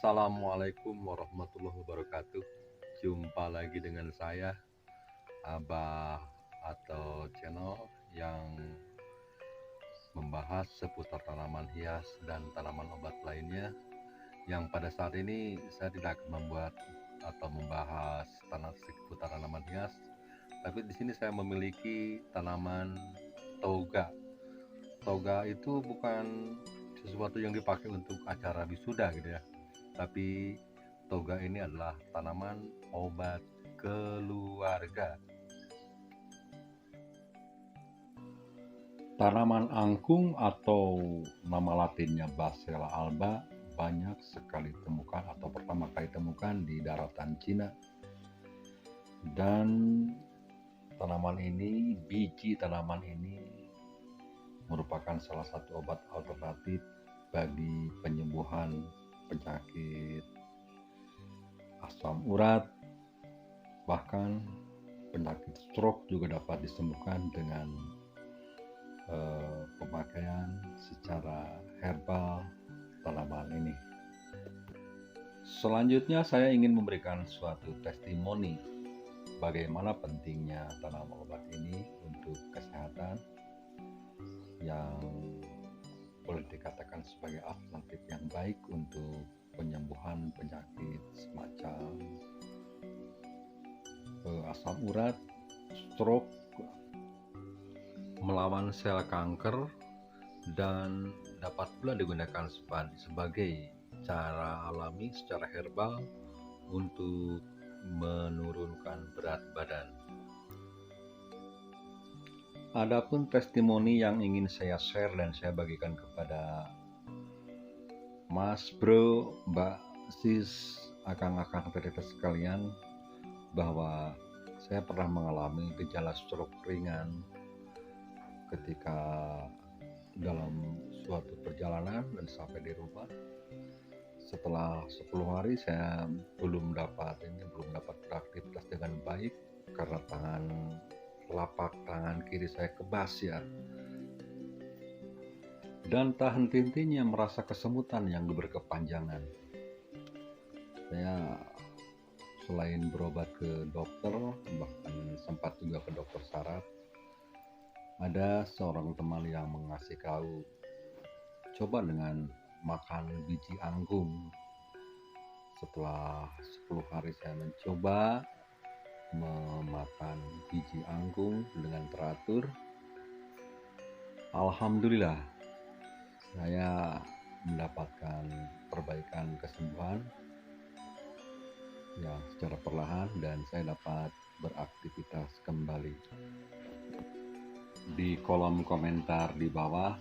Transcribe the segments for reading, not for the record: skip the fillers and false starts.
Assalamualaikum warahmatullahi wabarakatuh. Jumpa lagi dengan saya, Abah, atau channel yang membahas seputar tanaman hias dan tanaman obat lainnya. Yang pada saat ini saya tidak akan membuat atau membahas seputar tanaman hias, tapi di sini saya memiliki tanaman toga. Toga itu bukan sesuatu yang dipakai untuk acara wisuda gitu ya, tapi toga ini adalah tanaman obat keluarga. Tanaman angkung atau nama latinnya Basella alba banyak sekali ditemukan atau pertama kali ditemukan di daratan Cina. Dan biji tanaman ini merupakan salah satu obat alternatif bagi penyembuhan penyakit asam urat, bahkan penyakit stroke juga dapat disembuhkan dengan pemakaian secara herbal tanaman ini. Selanjutnya saya ingin memberikan suatu testimoni bagaimana pentingnya tanaman obat ini untuk kesehatan yang boleh dikatakan sebagai alternatif yang baik untuk penyembuhan penyakit semacam asam urat, stroke, melawan sel kanker, dan dapat pula digunakan sebagai cara alami secara herbal untuk menurunkan berat badan. Adapun testimoni yang ingin saya share dan saya bagikan kepada Mas Bro, Mbak Sis, akang-akang teteh sekalian, bahwa saya pernah mengalami gejala stroke ringan ketika dalam suatu perjalanan dan sampai di rumah. Setelah 10 hari saya belum dapat beraktivitas dengan baik karena telapak tangan kiri saya kebas ya, dan tak henti-hentinya merasa kesemutan yang berkepanjangan. Saya selain berobat ke dokter, bahkan sempat juga ke dokter saraf, ada seorang teman yang mengasih tahu, coba dengan makan biji anggung. Setelah 10 hari saya mencoba memakan biji anggung dengan teratur, alhamdulillah saya mendapatkan perbaikan kesembuhan yang secara perlahan dan saya dapat beraktivitas kembali. Di kolom komentar di bawah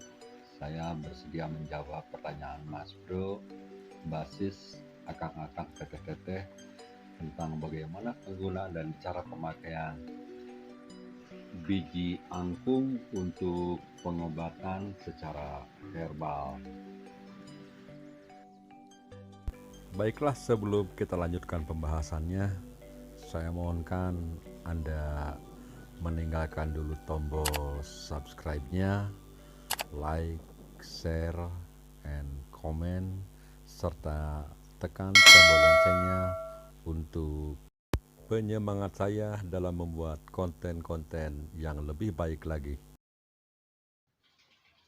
saya bersedia menjawab pertanyaan Mas Bro, Mbak Sis, akang-akang, teteh-teteh tentang bagaimana penggunaan dan cara pemakaian biji angkung untuk pengobatan secara herbal. Baiklah, sebelum kita lanjutkan pembahasannya, saya mohonkan Anda meninggalkan dulu tombol subscribe-nya, like, share, and comment, serta tekan tombol loncengnya untuk penyemangat saya dalam membuat konten-konten yang lebih baik lagi.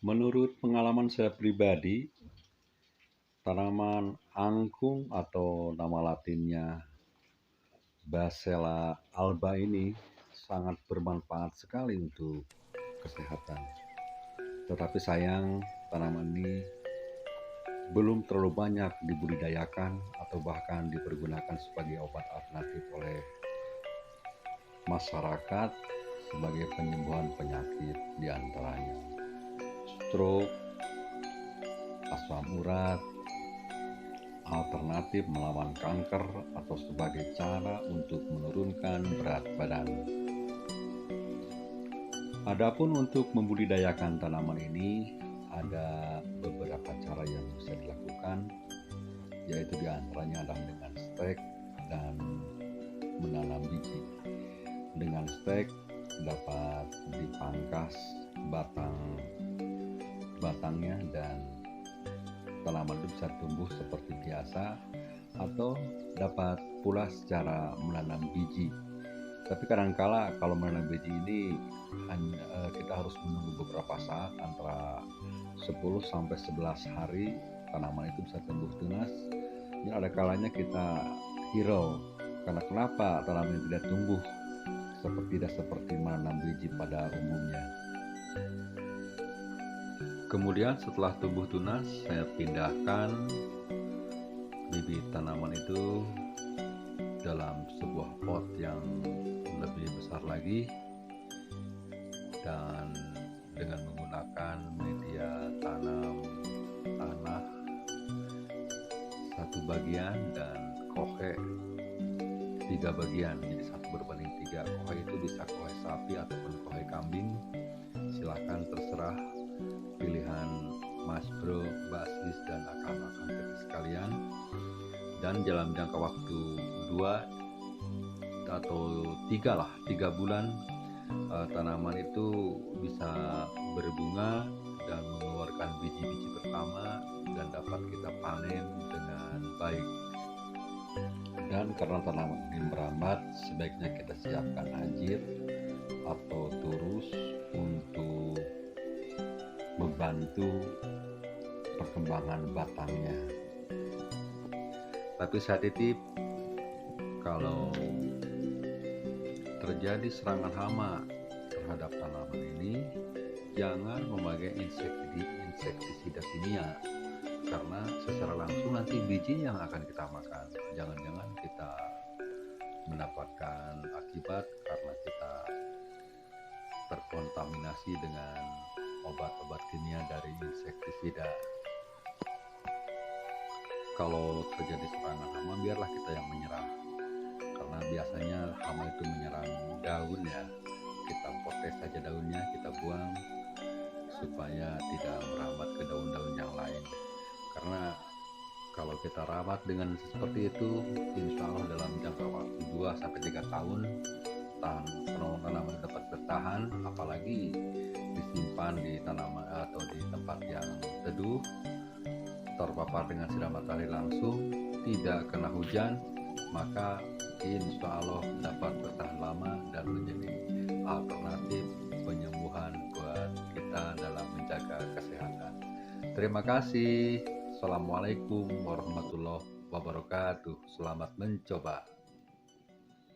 Menurut pengalaman saya pribadi, tanaman angkung atau nama latinnya Basella alba ini sangat bermanfaat sekali untuk kesehatan. Tetapi sayang, tanaman ini belum terlalu banyak dibudidayakan atau bahkan dipergunakan sebagai obat alternatif oleh masyarakat sebagai penyembuhan penyakit, diantaranya stroke, asam urat, alternatif melawan kanker, atau sebagai cara untuk menurunkan berat badan. Adapun untuk membudidayakan tanaman ini ada beberapa cara yang bisa dilakukan, yaitu diantaranya adalah dengan stek dan menanam biji. Dengan stek dapat dipangkas batangnya dan tanaman itu bisa tumbuh seperti biasa atau dapat pula secara menanam biji. Tapi kadangkala kalau menanam biji ini kita harus menunggu beberapa saat, antara 10 sampai 11 hari tanaman itu bisa tumbuh tunas. Dan ada kalanya kita hirau, karena kenapa tanaman tidak tumbuh tidak seperti menanam biji pada umumnya. Kemudian setelah tumbuh tunas, saya pindahkan bibit tanaman itu dalam sebuah pot yang lebih besar lagi, dan dengan menggunakan media tanam tanah 1 bagian dan kohe 3 bagian, jadi 1:3. Kohe itu bisa kohe sapi ataupun kohe kambing, silahkan terserah pilihan Mas Bro, Mbak Sis, dan akang-akang kita sekalian. Dan dalam jangka waktu 2 atau 3 bulan tanaman itu bisa berbunga dan mengeluarkan biji-biji pertama dan dapat kita panen dengan baik. Dan karena tanaman ini merambat, sebaiknya kita siapkan anjir atau turus untuk membantu perkembangan batangnya. Tapi saya titip, kalau terjadi serangan hama terhadap tanaman ini, jangan memakai insektisida kimia, karena secara langsung nanti bijinya yang akan kita makan. Jangan-jangan kita mendapatkan akibat karena kita terkontaminasi dengan obat-obat kimia dari insektisida. Kalau terjadi serangan hama, biarlah kita yang menyerah, karena biasanya hama itu menyerang daun ya. Kita potes saja daunnya, kita buang supaya tidak merambat ke daun-daun yang lain. Karena kalau kita rawat dengan seperti itu, insya Allah dalam jangka waktu 2-3 tahun tanaman dapat bertahan, apalagi disimpan di tanaman atau di tempat yang teduh, terpapar dengan sinar matahari langsung, tidak kena hujan, maka insya Allah dapat bertahan lama dan menjadi alternatif penyembuhan buat kita dalam menjaga kesehatan. Terima kasih. Assalamualaikum warahmatullahi wabarakatuh. Selamat mencoba.